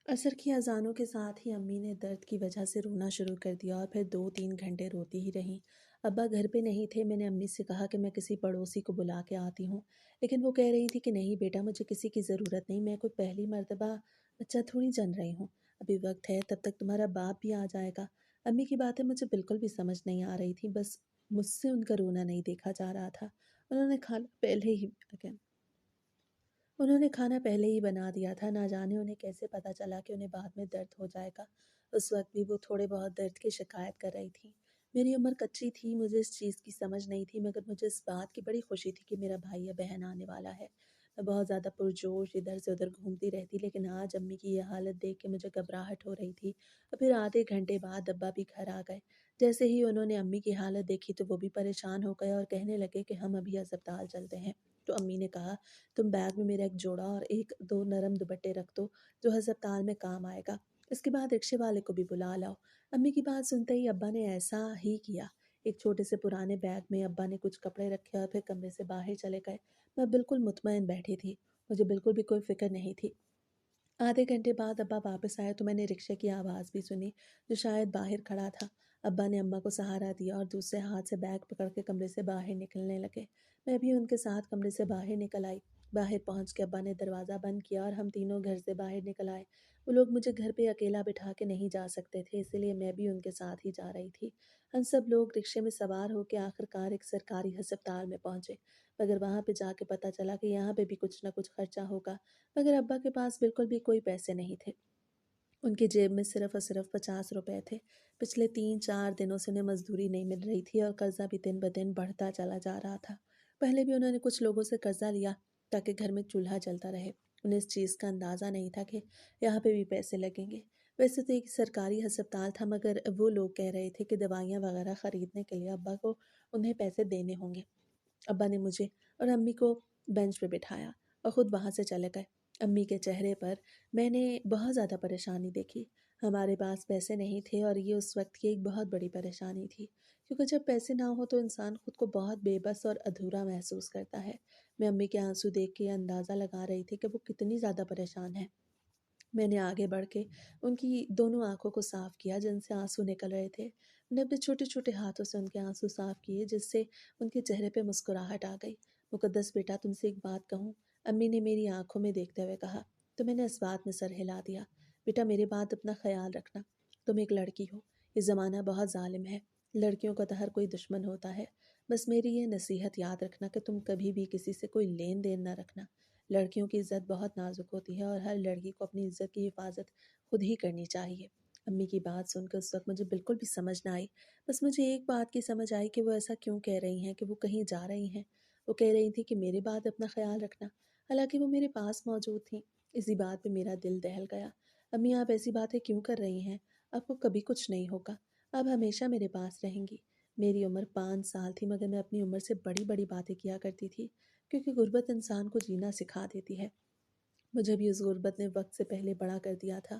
असर की अज़ानों के साथ ही अम्मी ने दर्द की वजह से रोना शुरू कर दिया और फिर 2-3 घंटे रोती ही रहीं। अब्बा घर पे नहीं थे। मैंने अम्मी से कहा कि मैं किसी पड़ोसी को बुला के आती हूँ, लेकिन वो कह रही थी कि नहीं बेटा, मुझे किसी की ज़रूरत नहीं, मैं कोई पहली मर्तबा बच्चा थोड़ी जन रही हूँ। अभी वक्त है, तब तक तुम्हारा बाप भी आ जाएगा। अम्मी की बातें मुझे बिल्कुल भी समझ नहीं आ रही थी, बस मुझसे उनका रोना नहीं देखा जा रहा था। उन्होंने खाना पहले ही उन्होंने खाना पहले ही बना दिया था, ना जाने उन्हें कैसे पता चला कि उन्हें बाद में दर्द हो जाएगा। उस वक़्त भी वो थोड़े बहुत दर्द की शिकायत कर रही थी। मेरी उम्र कच्ची थी, मुझे इस चीज़ की समझ नहीं थी, मगर मुझे इस बात की बड़ी खुशी थी कि मेरा भाई या बहन आने वाला है। मैं बहुत ज़्यादा पुरजोश इधर से उधर घूमती रहती, लेकिन आज अम्मी की ये हालत देख के मुझे घबराहट हो रही थी। और फिर आधे घंटे बाद अब्बा भी घर आ गए। जैसे ही उन्होंने अम्मी की हालत देखी तो वो भी परेशान हो गए और कहने लगे कि हम अभी अस्पताल चलते हैं। तो अम्मी ने कहा, तुम बैग में मेरा एक जोड़ा और 1-2 नरम दुपट्टे रख दो, जो अस्पताल में काम आएगा। इसके बाद रिक्शे वाले को भी बुला लाओ। अम्मी की बात सुनते ही अब्बा ने ऐसा ही किया। एक छोटे से पुराने बैग में अब्बा ने कुछ कपड़े रखे और फिर कमरे से बाहर चले गए। मैं बिल्कुल मुतमईन बैठी थी। मुझे बिल्कुल भी कोई फ़िक्र नहीं थी। आधे घंटे बाद अब्बा वापस आए तो मैंने रिक्शे की आवाज़ भी सुनी, जो शायद बाहर खड़ा था। अब्बा ने अम्मा को सहारा दिया और दूसरे हाथ से बैग पकड़ के कमरे से बाहर निकलने लगे। मैं भी उनके साथ कमरे से बाहर निकल आई। बाहर पहुंच के अब्बा ने दरवाज़ा बंद किया और हम तीनों घर से बाहर निकल आए। वो लोग मुझे घर पे अकेला बिठा के नहीं जा सकते थे, इसलिए मैं भी उनके साथ ही जा रही थी। हम सब लोग रिक्शे में सवार होकर आखिरकार एक सरकारी अस्पताल में पहुंचे, मगर वहां पे जाके पता चला कि यहाँ पे भी कुछ ना कुछ खर्चा होगा। मगर अब्बा के पास बिल्कुल भी कोई पैसे नहीं थे। उनकी जेब में सिर्फ़ और सिर्फ़ 50 रुपए थे। पिछले 3-4 दिनों से उन्हें मज़दूरी नहीं मिल रही थी और कर्ज़ा भी दिन-ब-दिन बढ़ता चला जा रहा था। पहले भी उन्होंने कुछ लोगों से कर्ज़ा लिया ताकि घर में चूल्हा जलता रहे। उन्हें इस चीज़ का अंदाज़ा नहीं था कि यहाँ पे भी पैसे लगेंगे। वैसे तो एक सरकारी अस्पताल था, मगर वो लोग कह रहे थे कि दवाइयाँ वग़ैरह ख़रीदने के लिए अब्बा को उन्हें पैसे देने होंगे। अब्बा ने मुझे और अम्मी को बेंच पे बिठाया और खुद वहाँ से चले गए। अम्मी के चेहरे पर मैंने बहुत ज़्यादा परेशानी देखी। हमारे पास पैसे नहीं थे और ये उस वक़्त की एक बहुत बड़ी परेशानी थी, क्योंकि जब पैसे ना हो तो इंसान खुद को बहुत बेबस और अधूरा महसूस करता है। मैं अम्मी के आंसू देख के अंदाज़ा लगा रही थी कि वो कितनी ज़्यादा परेशान हैं। मैंने आगे बढ़ के उनकी दोनों आँखों को साफ़ किया जिनसे आँसू निकल रहे थे। मैंने अपने छोटे-छोटे हाथों से उनके आँसू साफ़ किए, जिससे उनके चेहरे पे मुस्कुराहट आ गई। मुक़द्दस बेटा, तुमसे एक बात कहूँ? अम्मी ने मेरी आँखों में देखते हुए कहा। तो मैंने इस बात में सर हिला दिया। बेटा, मेरी बात अपना ख़्याल रखना। तुम एक लड़की हो। ये ज़माना बहुत ज़ालिम है। लड़कियों का तो हर कोई दुश्मन होता है। बस मेरी ये नसीहत याद रखना कि तुम कभी भी किसी से कोई लेन-देन ना रखना। लड़कियों की इज़्ज़त बहुत नाज़ुक होती है और हर लड़की को अपनी इज़्ज़त की हिफाज़त खुद ही करनी चाहिए। अम्मी की बात सुनकर उस वक़्त मुझे बिल्कुल भी समझ ना आई। बस मुझे एक बात की समझ आई कि वो ऐसा क्यों कह रही हैं, कि वो कहीं जा रही हैं। वो कह रही थी कि मेरे बाद अपना ख़्याल रखना, हालाँकि वो मेरे पास मौजूद थीं। इसी बात पे मेरा दिल दहल गया। अम्मी, आप ऐसी बातें क्यों कर रही हैं? आपको कभी कुछ नहीं होगा। आप हमेशा मेरे पास रहेंगी। मेरी उम्र 5 साल थी, मगर मैं अपनी उम्र से बड़ी-बड़ी बातें किया करती थी। क्योंकि गुर्बत इंसान को जीना सिखा देती है। मुझे भी उस गुर्बत ने वक्त से पहले बड़ा कर दिया था।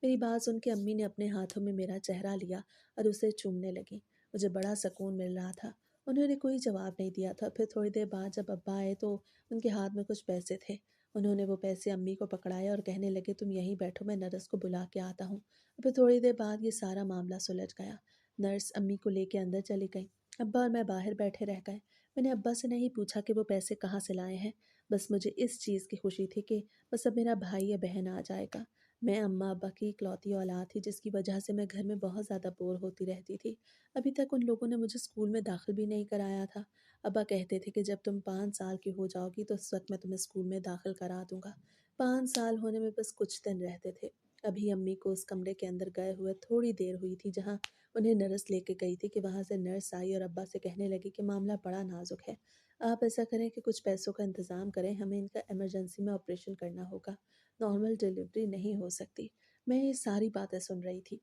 मेरी बात सुन के अम्मी ने अपने हाथों में मेरा चेहरा लिया और उसे चूमने लगी। मुझे बड़ा सुकून मिल रहा था। उन्होंने कोई जवाब नहीं दिया था। फिर थोड़ी देर बाद जब अब्बा आए तो उनके हाथ में कुछ पैसे थे। उन्होंने वो पैसे अम्मी को पकड़ाए और कहने लगे, तुम यहीं बैठो, मैं नर्स को बुला के आता हूँ। फिर थोड़ी देर बाद ये सारा मामला सुलझ गया। नर्स अम्मी को लेके अंदर चली गई। अब्बा और मैं बाहर बैठे रह गए। मैंने अब्बा से नहीं पूछा कि वो पैसे कहाँ से लाए हैं। बस मुझे इस चीज़ की खुशी थी कि बस अब मेरा भाई या बहन आ जाएगा। मैं अम्मा-अब्बा की इकलौती औलाद थी, जिसकी वजह से मैं घर में बहुत ज़्यादा बोर होती रहती थी। अभी तक उन लोगों ने मुझे स्कूल में दाखिल भी नहीं कराया था। अब्बा कहते थे कि जब तुम 5 साल की हो जाओगी तो उस वक़्त मैं तुम्हें स्कूल में दाखिल करा दूँगा। 5 साल होने में बस कुछ दिन रहते थे। अभी अम्मी को उस कमरे के अंदर गए हुए थोड़ी देर हुई थी, जहाँ उन्हें नर्स लेके गई थी, कि वहाँ से नर्स आई और अब्बा से कहने लगी कि मामला बड़ा नाज़ुक है। आप ऐसा करें कि कुछ पैसों का इंतज़ाम करें, हमें इनका इमरजेंसी में ऑपरेशन करना होगा। नॉर्मल डिलीवरी नहीं हो सकती। मैं ये सारी बातें सुन रही थी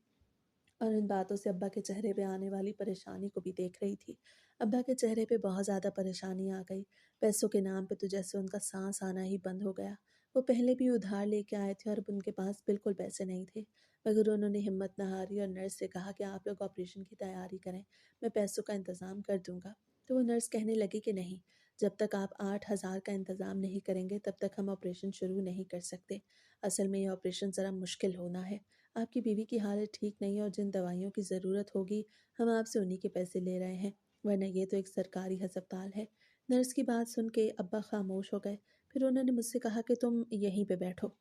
और इन बातों से अब्बा के चेहरे पे आने वाली परेशानी को भी देख रही थी। अब्बा के चेहरे पे बहुत ज़्यादा परेशानी आ गई। पैसों के नाम पे तो जैसे उनका साँस आना ही बंद हो गया। वो पहले भी उधार लेके आए थे और अब उनके पास बिल्कुल पैसे नहीं थे। मगर उन्होंने हिम्मत ना हारी और नर्स से कहा कि आप लोग ऑपरेशन की तैयारी करें, मैं पैसों का इंतज़ाम कर दूँगा। तो वो नर्स कहने लगी कि नहीं, जब तक आप 8,000 का इंतज़ाम नहीं करेंगे तब तक हम ऑपरेशन शुरू नहीं कर सकते। असल में ये ऑपरेशन ज़रा मुश्किल होना है। आपकी बीवी की हालत ठीक नहीं है और जिन दवाइयों की ज़रूरत होगी हम आपसे उन्हीं के पैसे ले रहे हैं, वरना ये तो एक सरकारी अस्पताल है। नर्स की बात सुन के अब्बा खामोश हो गए। फिर उन्होंने मुझसे कहा कि तुम यहीं पे बैठो,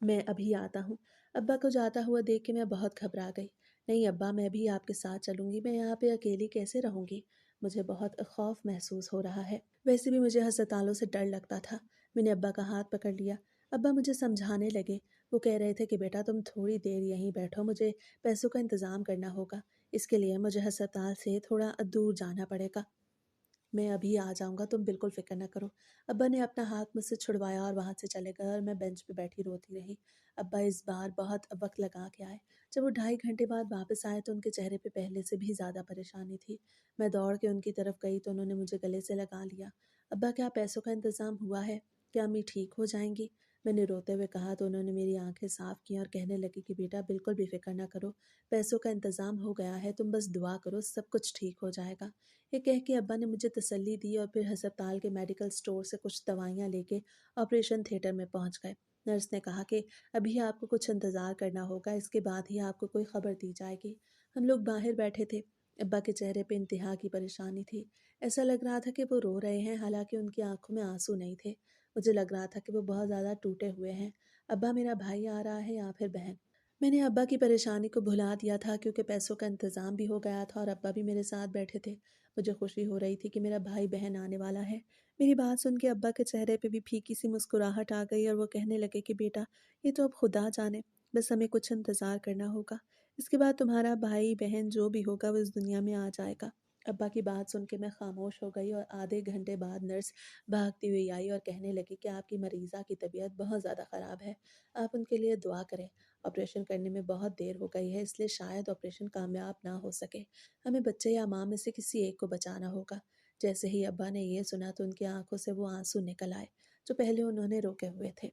मैं अभी आता हूँ। अब्बा को जाता हुआ देख के मैं बहुत घबरा गई। नहीं अब्बा, मैं भी आपके साथ चलूँगी, मैं यहाँ पे अकेली कैसे रहूँगी? मुझे बहुत खौफ महसूस हो रहा है। वैसे भी मुझे अस्पतालों से डर लगता था। मैंने अब्बा का हाथ पकड़ लिया। अब्बा मुझे समझाने लगे। वो कह रहे थे कि बेटा तुम थोड़ी देर यहीं बैठो, मुझे पैसों का इंतज़ाम करना होगा। इसके लिए मुझे अस्पताल से थोड़ा दूर जाना पड़ेगा। मैं अभी आ जाऊँगा, तुम बिल्कुल फ़िक्र ना करो। अब्बा ने अपना हाथ मुझसे छुड़वाया और वहाँ से चले गए और मैं बेंच पे बैठी रोती रही। अब्बा इस बार बहुत वक़्त लगा के आए। जब वो 2.5 घंटे बाद वापस आए तो उनके चेहरे पे पहले से भी ज़्यादा परेशानी थी। मैं दौड़ के उनकी तरफ गई तो उन्होंने मुझे गले से लगा लिया। अब्बा, क्या पैसों का इंतज़ाम हुआ है? क्या अम्मी ठीक हो जाएँगी? मैंने रोते हुए कहा तो उन्होंने मेरी आँखें साफ़ की और कहने लगी कि बेटा बिल्कुल भी फ़िक्र ना करो, पैसों का इंतज़ाम हो गया है, तुम बस दुआ करो, सब कुछ ठीक हो जाएगा। ये कह के अब्बा ने मुझे तसल्ली दी और फिर अस्पताल के मेडिकल स्टोर से कुछ दवाइयाँ लेके ऑपरेशन थिएटर में पहुंच गए। नर्स ने कहा कि अभी आपको कुछ इंतज़ार करना होगा, इसके बाद ही आपको कोई खबर दी जाएगी। हम लोग बाहर बैठे थे। अब्बा के चेहरे पे इंतहा की परेशानी थी। ऐसा लग रहा था कि वो रो रहे हैं, हालांकि उनकी आंखों में आंसू नहीं थे। मुझे लग रहा था कि वो बहुत ज़्यादा टूटे हुए हैं। अब्बा, मेरा भाई आ रहा है या फिर बहन? मैंने अब्बा की परेशानी को भुला दिया था क्योंकि पैसों का इंतज़ाम भी हो गया था और अब्बा भी मेरे साथ बैठे थे। मुझे खुशी हो रही थी कि मेरा भाई-बहन आने वाला है। मेरी बात सुन के अब्बा के चेहरे पे भी फीकी-सी मुस्कुराहट आ गई और वो कहने लगे कि बेटा, ये तो अब खुदा जाने, बस हमें कुछ इंतज़ार करना होगा। इसके बाद तुम्हारा भाई-बहन जो भी होगा वो इस दुनिया में आ जाएगा। अब्बा की बात सुन के मैं खामोश हो गई और आधे घंटे बाद नर्स भागती हुई आई और कहने लगी कि आपकी मरीज़ा की तबीयत बहुत ज़्यादा ख़राब है। आप उनके लिए दुआ करें। ऑपरेशन करने में बहुत देर हो गई है, इसलिए शायद ऑपरेशन कामयाब ना हो सके। हमें बच्चे या माँ में से किसी एक को बचाना होगा। जैसे ही अब्बा ने ये सुना तो उनकी आंखों से वो आंसू निकल आए जो पहले उन्होंने रोके हुए थे।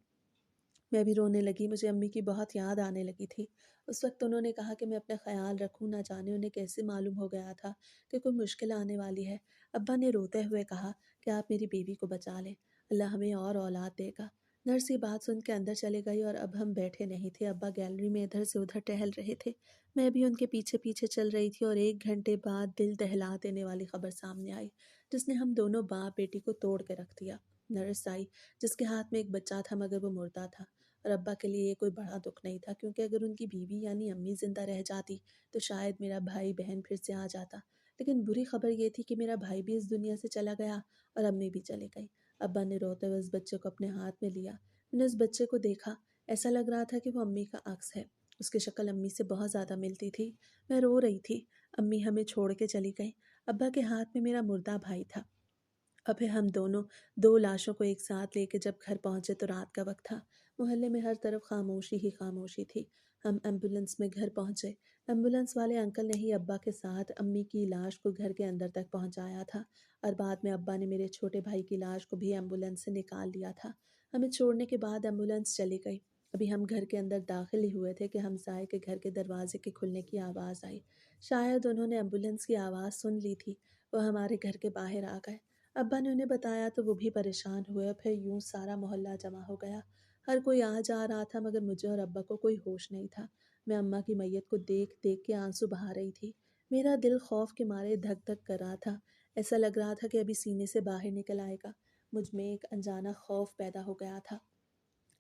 मैं भी रोने लगी, मुझे अम्मी की बहुत याद आने लगी थी। उस वक्त उन्होंने कहा कि मैं अपना ख्याल रखूं, ना जाने उन्हें कैसे मालूम हो गया था कि कोई मुश्किल आने वाली है। अब्बा ने रोते हुए कहा कि आप मेरी बीवी को बचा लें, अल्लाह हमें और औलाद देगा। नर्स ये बात सुन के अंदर चले गई और अब हम बैठे नहीं थे। अब्बा गैलरी में इधर से उधर टहल रहे थे। मैं भी उनके पीछे पीछे चल रही थी और 1 घंटे बाद दिल दहला देने वाली खबर सामने आई, जिसने हम दोनों बाप बेटी को तोड़ के रख दिया। नर्स आई, जिसके हाथ में एक बच्चा था मगर वो मुर्दा था। और अब्बा के लिए ये कोई बड़ा दुख नहीं था क्योंकि अगर उनकी बीवी यानी अम्मी ज़िंदा रह जाती तो शायद मेरा भाई बहन फिर से आ जाता। लेकिन बुरी खबर ये थी कि मेरा भाई भी इस दुनिया से चला गया और अम्मी भी चली गई। अब्बा ने रोते हुए उस बच्चे को अपने हाथ में लिया। मैंने उस बच्चे को देखा, ऐसा लग रहा था कि वो अम्मी का अक्स है। उसकी शक्ल अम्मी से बहुत ज़्यादा मिलती थी। मैं रो रही थी। अम्मी हमें छोड़ के चली गई। अब्बा के हाथ में मेरा मुर्दा भाई था। और फिर हम दोनों 2 लाशों को एक साथ लेके जब घर पहुँचे तो रात का वक़्त था। मोहल्ले में हर तरफ खामोशी ही खामोशी थी। हम एम्बुलेंस में घर पहुँचे। एम्बुलेंस वाले अंकल ने ही अब्बा के साथ अम्मी की लाश को घर के अंदर तक पहुँचाया था और बाद में अब्बा ने मेरे छोटे भाई की लाश को भी एम्बुलेंस से निकाल लिया था। हमें छोड़ने के बाद एम्बुलेंस चली गई। अभी हम घर के अंदर दाखिल ही हुए थे कि हमसाये के घर के दरवाजे के खुलने की आवाज़ आई। शायद उन्होंने एम्बुलेंस की आवाज़ सुन ली थी। वो हमारे घर के बाहर आ गए। अब्बा ने उन्हें बताया तो वो भी परेशान हुए और फिर यूं सारा मोहल्ला जमा हो गया। हर कोई आ जा रहा था मगर मुझे और अब्बा को कोई होश नहीं था। मैं अम्मा की मैयत को देख देख के आंसू बहा रही थी। मेरा दिल खौफ के मारे धक धक कर रहा था। ऐसा लग रहा था कि अभी सीने से बाहर निकल आएगा। मुझ में एक अनजाना खौफ पैदा हो गया था।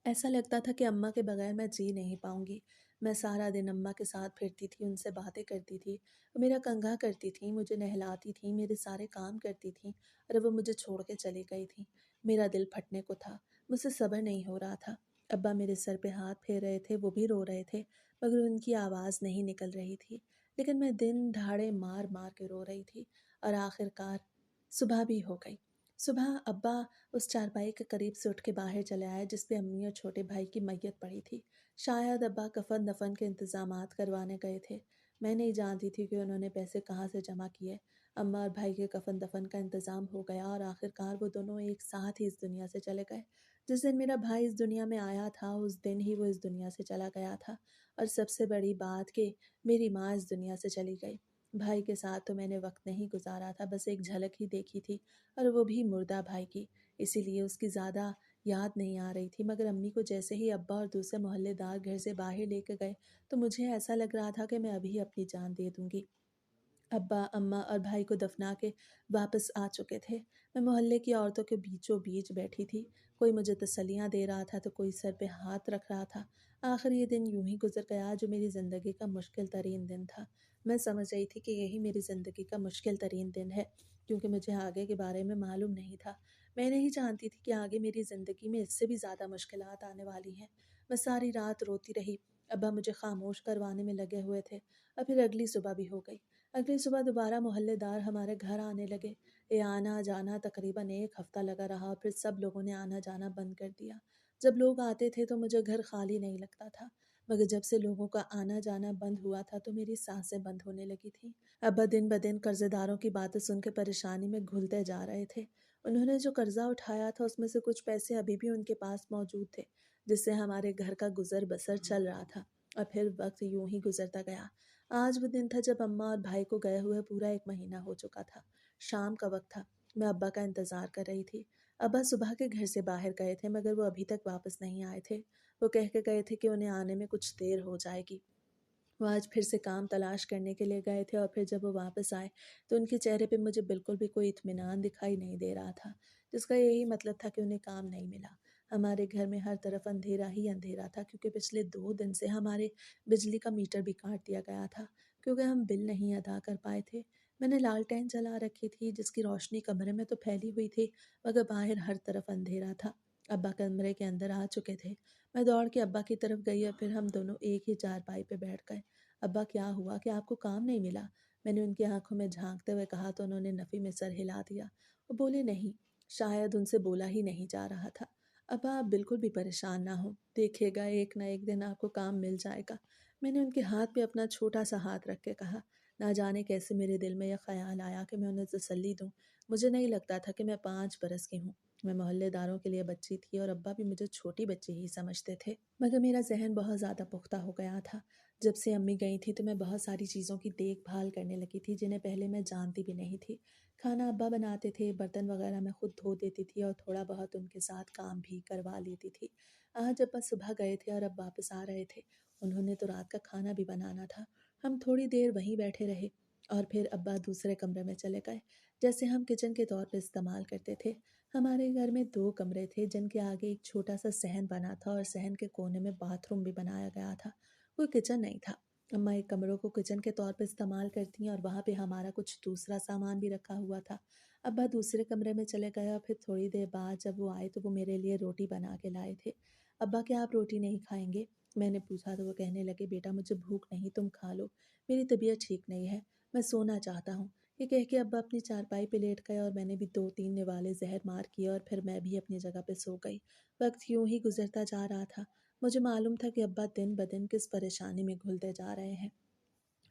ऐसा लगता था कि अम्मा के बगैर मैं जी नहीं पाऊंगी। मैं सारा दिन अम्मा के साथ फिरती थी, उनसे बातें करती थी, वो मेरा कंघा करती थी, मुझे नहलाती थी, मेरे सारे काम करती थी और वो मुझे छोड़ के चली गई थी। मेरा दिल फटने को था, मुझसे सब्र नहीं हो रहा था। अब्बा मेरे सर पे हाथ फेर रहे थे, वो भी रो रहे थे मगर उनकी आवाज़ नहीं निकल रही थी। लेकिन मैं दिन दहाड़े मार मार के रो रही थी और आखिरकार सुबह भी हो गई। सुबह अब्बा उस चारपाई के करीब से उठ के बाहर चले आए जिस पे अम्मी और छोटे भाई की मैयत पड़ी थी। शायद अब्बा कफन दफन के इंतजामात करवाने गए थे। मैं नहीं जानती थी कि उन्होंने पैसे कहाँ से जमा किए। अम्मा और भाई के कफन दफन का इंतज़ाम हो गया और आखिरकार वो दोनों एक साथ ही इस दुनिया से चले गए। जिस दिन मेरा भाई इस दुनिया में आया था उस दिन ही वो इस दुनिया से चला गया था। और सबसे बड़ी बात कि मेरी माँ इस दुनिया से चली गई। भाई के साथ तो मैंने वक्त नहीं गुजारा था, बस एक झलक ही देखी थी और वो भी मुर्दा भाई की। इसीलिए उसकी ज़्यादा याद नहीं आ रही थी, मगर अम्मी को जैसे ही अब्बा और दूसरे मोहल्लेदार घर से बाहर लेकर गए तो मुझे ऐसा लग रहा था कि मैं अभी अपनी जान दे दूंगी। अब्बा, अम्मा और भाई को दफना के वापस आ चुके थे। मैं मोहल्ले की औरतों के बीचों बीच बैठी थी। कोई मुझे तसल्लियाँ दे रहा था तो कोई सर पे हाथ रख रहा था। आखिर ये दिन यूं ही गुजर गया जो मेरी ज़िंदगी का मुश्किल तरीन दिन था। मैं समझ रही थी कि यही मेरी ज़िंदगी का मुश्किल तरीन दिन है, क्योंकि मुझे आगे के बारे में मालूम नहीं था। मैं नहीं जानती थी कि आगे मेरी ज़िंदगी में इससे भी ज़्यादा मुश्किलात आने वाली हैं। मैं सारी रात रोती रही। अब्बा मुझे खामोश करवाने में लगे हुए थे और फिर अगली सुबह भी हो गई। अगली सुबह दोबारा मोहल्लेदार हमारे घर आने लगे। ये आना जाना तकरीबन 1 हफ्ता लगा रहा और फिर सब लोगों ने आना जाना बंद कर दिया। जब लोग आते थे तो मुझे घर खाली नहीं लगता था, मगर जब से लोगों का आना जाना बंद हुआ था तो मेरी सांसें बंद होने लगी थी। अब्बा दिन ब दिन कर्जदारों की बातें सुन के परेशानी में घुलते जा रहे थे। उन्होंने जो कर्जा उठाया था उसमें से कुछ पैसे अभी भी उनके पास मौजूद थे, जिससे हमारे घर का गुजर बसर चल रहा था। और फिर वक्त यूं ही गुजरता गया। आज वो दिन था जब अम्मा और भाई को गए हुए पूरा 1 महीना हो चुका था। शाम का वक्त था। मैं अब्बा का इंतज़ार कर रही थी। अब्बा सुबह के घर से बाहर गए थे, मगर वो अभी तक वापस नहीं आए थे। वो कह के गए थे कि उन्हें आने में कुछ देर हो जाएगी। वो आज फिर से काम तलाश करने के लिए गए थे और फिर जब वो वापस आए तो उनके चेहरे पे मुझे बिल्कुल भी कोई इत्मीनान दिखाई नहीं दे रहा था, जिसका यही मतलब था कि उन्हें काम नहीं मिला। हमारे घर में हर तरफ अंधेरा ही अंधेरा था, क्योंकि पिछले 2 दिन से हमारे बिजली का मीटर भी काट दिया गया था, क्योंकि हम बिल नहीं अदा कर पाए थे। मैंने लालटेन जला रखी थी, जिसकी रोशनी कमरे में तो फैली हुई थी, मगर बाहर हर तरफ अंधेरा था। अब्बा कमरे के अंदर आ चुके थे। मैं दौड़ के अब्बा की तरफ गई और फिर हम दोनों एक ही चारपाई पे बैठ गए। अब्बा, क्या हुआ कि आपको काम नहीं मिला? मैंने उनकी आंखों में झांकते हुए कहा तो उन्होंने नफ़ी में सर हिला दिया। वो बोले, नहीं, शायद उनसे बोला ही नहीं जा रहा था। अब्बा, आप बिल्कुल भी परेशान ना हो, देखिएगा एक ना एक दिन आपको काम मिल जाएगा। मैंने उनके हाथ पे अपना छोटा सा हाथ रख के कहा। ना जाने कैसे मेरे दिल में यह ख्याल आया कि मैं उन्हें तसल्ली दूँ। मुझे नहीं लगता था कि मैं 5 बरस की हूँ। मैं मोहल्लेदारों के लिए बच्ची थी और अब्बा भी मुझे छोटी बच्ची ही समझते थे, मगर मेरा जहन बहुत ज़्यादा पुख्ता हो गया था। जब से अम्मी गई थी तो मैं बहुत सारी चीज़ों की देखभाल करने लगी थी जिन्हें पहले मैं जानती भी नहीं थी। खाना अब्बा बनाते थे, बर्तन वगैरह मैं खुद धो देती थी और थोड़ा बहुत उनके साथ काम भी करवा लेती थी। आज अब्बा सुबह गए थे और अब वापस आ रहे थे। उन्होंने तो रात का खाना भी बनाना था। हम थोड़ी देर वहीं बैठे रहे और फिर अब्बा दूसरे कमरे में चले गए, जैसे हम किचन के तौर पर इस्तेमाल करते थे। हमारे घर में 2 कमरे थे, जिनके आगे एक छोटा सा सहन बना था और सहन के कोने में बाथरूम भी बनाया गया था। कोई किचन नहीं था। अम्मा एक कमरों को किचन के तौर पर इस्तेमाल करती हैं और वहाँ पे हमारा कुछ दूसरा सामान भी रखा हुआ था। अब्बा दूसरे कमरे में चले गए और फिर थोड़ी देर बाद जब वो आए तो वो मेरे लिए रोटी बना के लाए थे। अब्बा, क्या आप रोटी नहीं खाएंगे? मैंने पूछा तो वो कहने लगे, बेटा मुझे भूख नहीं, तुम खा लो, मेरी तबीयत ठीक नहीं है, मैं सोना चाहता हूँ। ये कह के अब्बा अपनी चारपाई पे लेट गए और मैंने भी 2-3 निवाले जहर मार किए और फिर मैं भी अपनी जगह पे सो गई। वक्त यूं ही गुजरता जा रहा था। मुझे मालूम था कि अब्बा दिन ब दिन किस परेशानी में घुलते जा रहे हैं,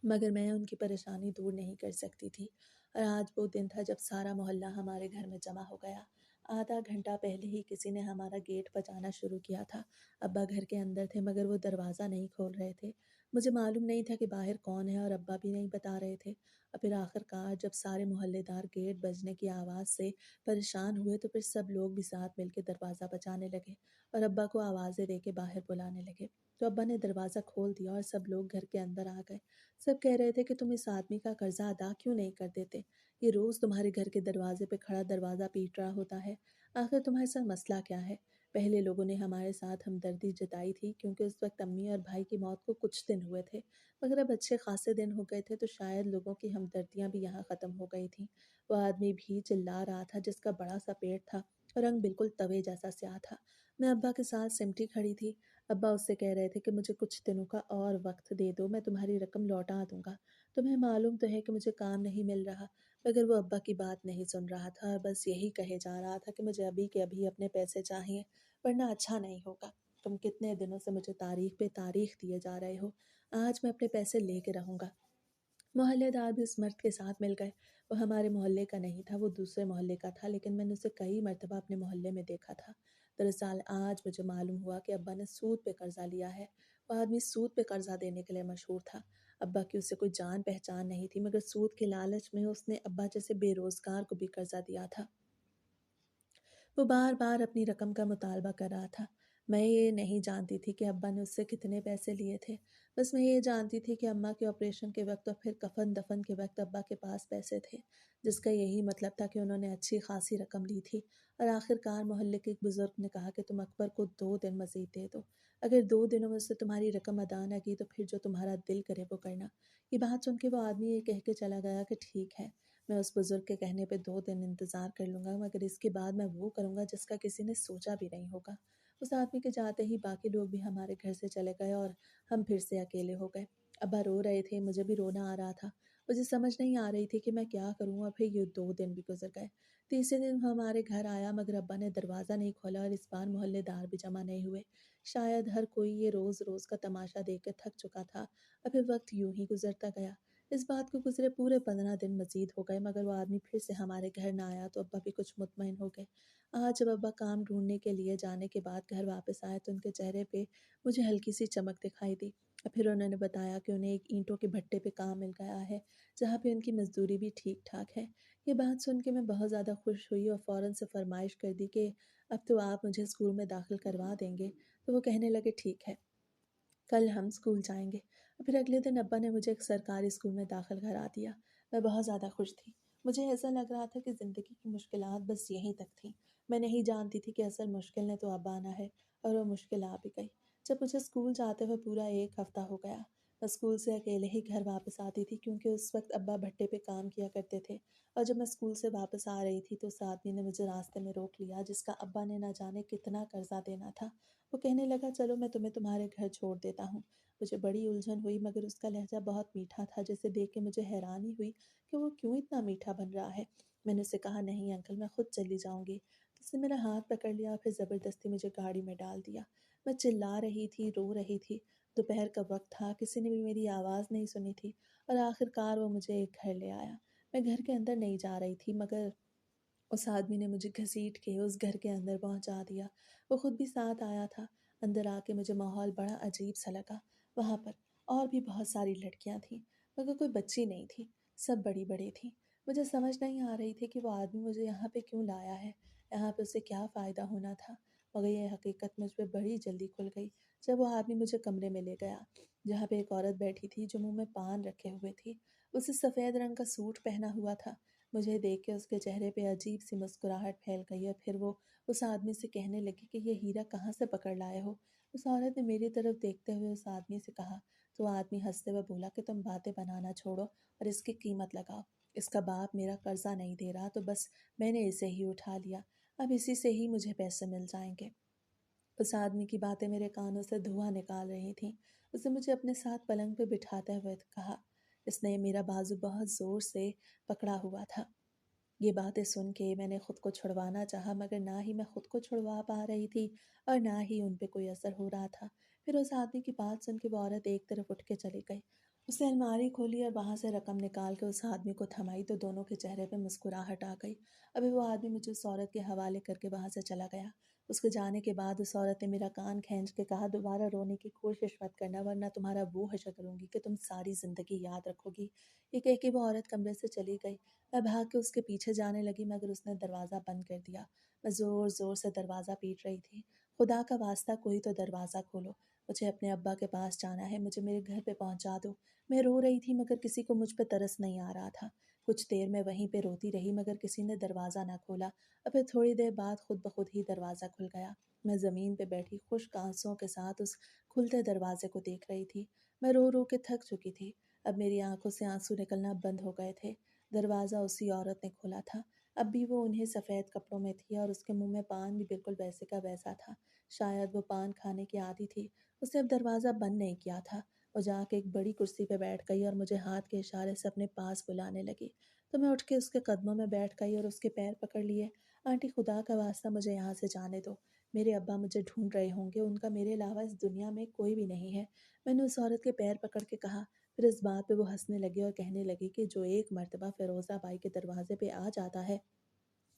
मगर मैं उनकी परेशानी दूर नहीं कर सकती थी। और आज वो दिन था जब सारा मोहल्ला हमारे घर में जमा हो गया। आधा घंटा पहले ही किसी ने हमारा गेट बजाना शुरू किया था। अब्बा घर के अंदर थे, मगर वो दरवाज़ा नहीं खोल रहे थे। मुझे मालूम नहीं था कि बाहर कौन है और अब्बा भी नहीं बता रहे थे। और फिर आखिरकार जब सारे मोहल्लेदार गेट बजने की आवाज़ से परेशान हुए तो फिर सब लोग भी साथ मिलकर दरवाज़ा बजाने लगे और अब्बा को आवाज़ें दे के बाहर बुलाने लगे। तो अब्बा ने दरवाज़ा खोल दिया और सब लोग घर के अंदर आ गए। सब कह रहे थे कि तुम इस आदमी का कर्जा अदा क्यों नहीं कर देते? ये रोज़ तुम्हारे घर के दरवाजे पे खड़ा दरवाज़ा पीट रहा होता है। आखिर तुम्हारे साथ मसला क्या है? पहले लोगों ने हमारे साथ हमदर्दी जताई थी, क्योंकि उस वक्त अम्मी और भाई की मौत को कुछ दिन हुए थे, मगर अब अच्छे खासे दिन हो गए थे तो शायद लोगों की हमदर्दियाँ भी यहाँ ख़त्म हो गई थीं। वो आदमी भी चिल्ला रहा था, जिसका बड़ा सा पेट था और रंग बिल्कुल तवे जैसा स्याह था। मैं अब्बा के साथ सिमटी खड़ी थी। अब्बा उससे कह रहे थे कि मुझे कुछ दिनों का और वक्त दे दो, मैं तुम्हारी रकम लौटा दूंगा। तुम्हें मालूम तो है कि मुझे काम नहीं मिल रहा, मगर वो अब्बा की बात नहीं सुन रहा था और बस यही कहे जा रहा था कि मुझे अभी के अभी अपने पैसे चाहिए, वरना अच्छा नहीं होगा। तुम कितने दिनों से मुझे तारीख पे तारीख दिए जा रहे हो, आज मैं अपने पैसे लेके रहूंगा। मोहल्लेदार भी उस मर्द के साथ मिल गए। वो हमारे मोहल्ले का नहीं था, वो दूसरे मोहल्ले का था, लेकिन मैंने उसे कई मर्तबा अपने मोहल्ले में देखा था। दरअसल आज मुझे मालूम हुआ कि अब्बा ने सूद पे कर्जा लिया है। वो आदमी सूद पे कर्जा देने के लिए मशहूर था। अब्बा की उससे कोई जान पहचान नहीं थी, मगर सूद के लालच में उसने अब्बा जैसे बेरोजगार को भी कर्जा दिया था। वो बार-बार अपनी रकम का मुतालबा कर रहा था। मैं ये नहीं जानती थी कि अब्बा ने उससे कितने पैसे लिए थे। बस मैं ये जानती थी कि अम्मा के ऑपरेशन के वक़्त और फिर कफ़न-दफ़न के वक़्त अब्बा के पास पैसे थे, जिसका यही मतलब था कि उन्होंने अच्छी ख़ासी रकम ली थी। और आखिरकार मोहल्ले के एक बुज़ुर्ग ने कहा कि तुम अकबर को 2 दिन मज़ीद दे दो। अगर 2 दिनों में उससे तुम्हारी रकम अदा न की तो फिर जो तुम्हारा दिल करे वो करना। ये बात सुन के वो आदमी ये कह के चला गया कि ठीक है, मैं उस बुज़ुर्ग के कहने पे 2 दिन इंतज़ार कर लूँगा, मगर इसके बाद मैं वो करूँगा जिसका किसी ने सोचा भी नहीं होगा। उस आदमी के जाते ही बाकी लोग भी हमारे घर से चले गए और हम फिर से अकेले हो गए। अब्बा रो रहे थे, मुझे भी रोना आ रहा था। मुझे समझ नहीं आ रही थी कि मैं क्या करूँ और फिर ये 2 दिन भी गुज़र गए। तीसरे दिन हमारे घर आया मगर अब्बा ने दरवाज़ा नहीं खोला और इस बार मोहल्लेदार भी जमा नहीं हुए। शायद हर कोई ये रोज़-रोज़ का तमाशा देख कर थक चुका था और फिर वक़्त यूँ ही गुज़रता गया। इस बात को गुज़रे पूरे 15 दिन मज़ीद हो गए मगर वो आदमी फिर से हमारे घर ना आया तो अब्बा भी कुछ मुतमईन हो गए। आज जब अब्बा काम ढूँढने के लिए जाने के बाद घर वापस आए तो उनके चेहरे पे मुझे हल्की-सी चमक दिखाई दी। और फिर उन्होंने बताया कि उन्हें एक ईंटों के भट्टे पे काम मिल गया है, जहाँ पे उनकी मज़दूरी भी ठीक-ठाक है। ये बात सुन के मैं बहुत ज़्यादा खुश हुई और फ़ौरन से फ़रमाइश कर दी कि अब तो आप मुझे स्कूल में दाखिल करवा देंगे। तो वो कहने लगे ठीक है। कल हम स्कूल जाएँगे। और फिर अगले दिन अब्बा ने मुझे एक सरकारी स्कूल में दाखिल करा दिया। मैं बहुत ज़्यादा खुश थी। मुझे ऐसा लग रहा था कि ज़िंदगी की मुश्किलात बस यहीं तक थीं। मैं नहीं जानती थी कि असल मुश्किल ने तो अब आना है और वो मुश्किल आ भी गई। जब मुझे स्कूल जाते हुए पूरा 1 हफ़्ता हो गया। मैं स्कूल से अकेले ही घर वापस आती थी क्योंकि उस वक़्त अब्बा भट्टे पे काम किया करते थे। और जब मैं स्कूल से वापस आ रही थी तो उस आदमी ने मुझे रास्ते में रोक लिया जिसका अब्बा ने ना जाने कितना कर्ज़ा देना था। वो कहने लगा चलो मैं तुम्हें तुम्हारे घर छोड़ देता हूँ। मुझे बड़ी उलझन हुई मगर उसका लहज़ा बहुत मीठा था जिसे देख के मुझे हैरानी हुई कि वो क्यों इतना मीठा बन रहा है। मैंने उससे कहा नहीं अंकल मैं खुद चली जाऊँगी। तो उसने मेरा हाथ पकड़ लिया और फिर ज़बरदस्ती मुझे गाड़ी में डाल दिया। मैं चिल्ला रही थी, रो रही थी। दोपहर का वक़्त था, किसी ने भी मेरी आवाज़ नहीं सुनी थी और आखिरकार वो मुझे एक घर ले आया। मैं घर के अंदर नहीं जा रही थी मगर उस आदमी ने मुझे घसीट के उस घर के अंदर पहुंचा दिया। वो खुद भी साथ आया था। अंदर आके मुझे माहौल बड़ा अजीब सा लगा। वहाँ पर और भी बहुत सारी लड़कियां थीं मगर कोई बच्ची नहीं थी। सब बड़ी बड़ी थीं। मुझे समझ नहीं आ रही थी कि वो आदमी मुझे यहाँ पे क्यों लाया है, यहाँ पे उसे क्या फ़ायदा होना था। मगर ये हकीकत मुझ पे बड़ी जल्दी खुल गई जब वो आदमी मुझे कमरे में ले गया जहाँ पे एक औरत बैठी थी जो मुंह में पान रखे हुए थी। उसे सफ़ेद रंग का सूट पहना हुआ था। मुझे देख के उसके चेहरे पे अजीब सी मुस्कुराहट फैल गई और फिर वो उस आदमी से कहने लगी कि ये हीरा कहाँ से पकड़ लाए हो। उस औरत ने मेरी तरफ देखते हुए उस आदमी से कहा। तो वो आदमी हंसते हुए बोला कि तुम बातें बनाना छोड़ो और इसकी कीमत लगाओ। इसका बाप मेरा कर्जा नहीं दे रहा तो बस मैंने इसे ही उठा लिया। अब इसी से ही मुझे पैसे मिल जाएंगे। उस आदमी की बातें मेरे कानों से धुआं निकाल रही थीं। उसने मुझे अपने साथ पलंग पे बिठाते हुए कहा। इसने मेरा बाजू बहुत ज़ोर से पकड़ा हुआ था। ये बातें सुन के मैंने खुद को छुड़वाना चाहा मगर ना ही मैं खुद को छुड़वा पा रही थी और ना ही उन पे कोई असर हो रहा था। फिर उस आदमी की बात सुन के वो औरत एक तरफ उठ के चली गई। उसने अलमारी खोली और वहां से रकम निकाल के उस आदमी को थमाई तो दोनों के चेहरे पे मुस्कुराहट आ गई। अभी वो आदमी मुझे उस औरत के हवाले करके वहां से चला गया। उसके जाने के बाद उस औरत ने मेरा कान खींच के कहा दोबारा रोने की कोशिश मत करना वरना तुम्हारा वो हश्र करूंगी कि तुम सारी जिंदगी याद रखोगी। ये कह के वो औरत कमरे से चली गई। मैं भाग के उसके पीछे जाने लगी मगर उसने दरवाज़ा बंद कर दिया। मैं ज़ोर-ज़ोर से दरवाज़ा पीट रही थी। खुदा का वास्ता कोई तो दरवाज़ा खोलो। मुझे अपने अब्बा के पास जाना है, मुझे मेरे घर पे पहुँचा दो। मैं रो रही थी मगर किसी को मुझ पे तरस नहीं आ रहा था। कुछ देर मैं वहीं पे रोती रही मगर किसी ने दरवाज़ा ना खोला और फिर थोड़ी देर बाद खुद ब खुद ही दरवाज़ा खुल गया। मैं ज़मीन पे बैठी खुश्क आँसुओं के साथ उस खुलते दरवाज़े को देख रही थी। मैं रो-रो के थक चुकी थी। अब मेरी आँखों से आँसू निकलना बंद हो गए थे। दरवाज़ा उसी औरत ने खोला था। अब भी वो उन्हीं सफ़ेद कपड़ों में थी और उसके मुँह में पान भी बिल्कुल वैसे का वैसा था। शायद वो पान खाने की आदी थी। उसने अब दरवाज़ा बंद नहीं किया था। वो जाके एक बड़ी कुर्सी पे बैठ गई और मुझे हाथ के इशारे से अपने पास बुलाने लगी। तो मैं उठ के उसके कदमों में बैठ गई और उसके पैर पकड़ लिए। आंटी खुदा का वास्ता मुझे यहाँ से जाने दो। मेरे अब्बा मुझे ढूँढ रहे होंगे, उनका मेरे अलावा इस दुनिया में कोई भी नहीं है। मैंने उस औरत के पैर पकड़ के कहा। फिर इस बात पे वो हँसने लगी और कहने लगी कि जो एक मर्तबा फ़िरोज़ा बाई के दरवाज़े पे आ जाता है,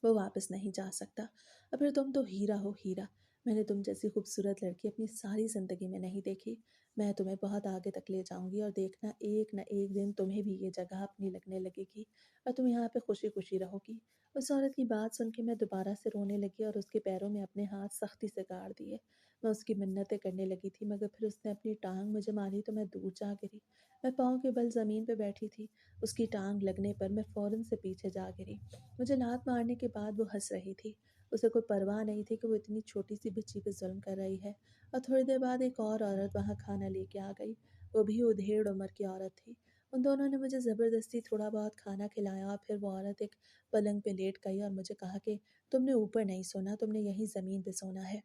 वो वापस नहीं जा सकता। और फिर तुम तो हीरा हो हीरा। मैंने तुम जैसी खूबसूरत लड़की अपनी सारी ज़िंदगी में नहीं देखी। मैं तुम्हें बहुत आगे तक ले जाऊँगी और देखना एक न एक दिन तुम्हें भी ये जगह अपनी लगने लगेगी और तुम यहाँ पे खुशी-खुशी रहोगी। उस औरत की बात सुन के मैं दोबारा से रोने लगी और उसके पैरों में अपने हाथ सख्ती से गाड़ दिए। मैं उसकी मिन्नतें करने लगी थी मगर फिर उसने अपनी टाँग मुझे मारी तो मैं दूर जा गिरी। मैं पाँव के बल ज़मीन पे बैठी थी। उसकी टाँग लगने पर मैं फ़ौरन से पीछे जा गिरी। मुझे लात मारने के बाद वो हँस रही थी। उसे कोई परवाह नहीं थी कि वो इतनी छोटी-सी बच्ची पे ज़ुल्म कर रही है। और थोड़ी देर बाद एक और औरत वहाँ खाना लेके आ गई। वो भी उधेड़ उम्र की औरत थी। उन दोनों ने मुझे ज़बरदस्ती थोड़ा बहुत खाना खिलाया और फिर वो औरत एक पलंग पे लेट गई और मुझे कहा कि तुमने ऊपर नहीं सोना, तुमने यहीं ज़मीन पे सोना है।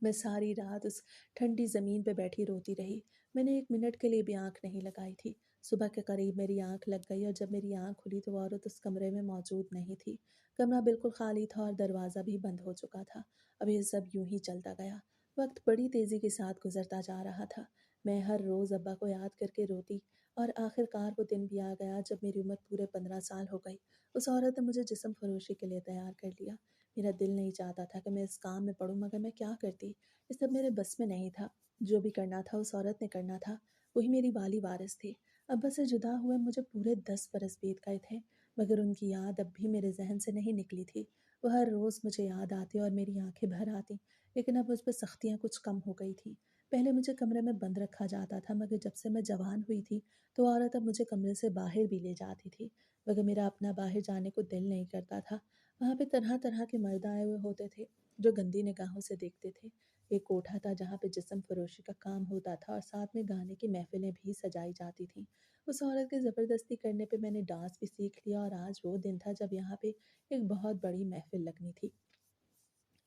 मैं सारी रात उस ठंडी ज़मीन पे बैठी रोती रही। मैंने 1 मिनट के लिए भी आँख नहीं लगाई थी। सुबह के करीब मेरी आँख लग गई और जब मेरी आँख खुली तो वो औरत उस कमरे में मौजूद नहीं थी। कमरा बिल्कुल खाली था और दरवाज़ा भी बंद हो चुका था। अब ये सब यूँ ही चलता गया। वक़्त बड़ी तेज़ी के साथ गुज़रता जा रहा था। मैं हर रोज़ अब्बा को याद करके रोती और आखिरकार वो दिन भी आ गया जब मेरी उम्र पूरे 15 साल हो गई। उस औरत ने मुझे जिस्म फ़रोशी के लिए तैयार कर लिया। मेरा दिल नहीं चाहता था कि मैं इस काम में पड़ूँ मगर मैं क्या करती? ये सब मेरे बस में नहीं था। जो भी करना था उस औरत ने करना था। वही मेरी बाली वारिस थी। अब्बा से जुदा हुए मुझे पूरे 10 बरस बीत गए थे, मगर उनकी याद अब भी मेरे ज़हन से नहीं निकली थी। वो हर रोज़ मुझे याद आती और मेरी आँखें भर आतीं, लेकिन अब मुझ पे सख्तियाँ कुछ कम हो गई थीं। पहले मुझे कमरे में बंद रखा जाता था मगर जब से मैं जवान हुई थी, तो वो औरत अब मुझे कमरे से बाहर भी ले जाती थी। मगर मेरा अपना बाहर जाने को दिल नहीं करता था। वहाँ पे तरह-तरह के मर्द आए हुए होते थे, जो गंदी निगाहों से देखते थे। एक कोठा था जहाँ पे जिस्म फ़रोशी का काम होता था और साथ में गाने की महफ़िलें भी सजाई जाती थीं। उस औरत के ज़बरदस्ती करने पे मैंने डांस भी सीख लिया और आज वो दिन था जब यहाँ पे एक बहुत बड़ी महफ़िल लगनी थी।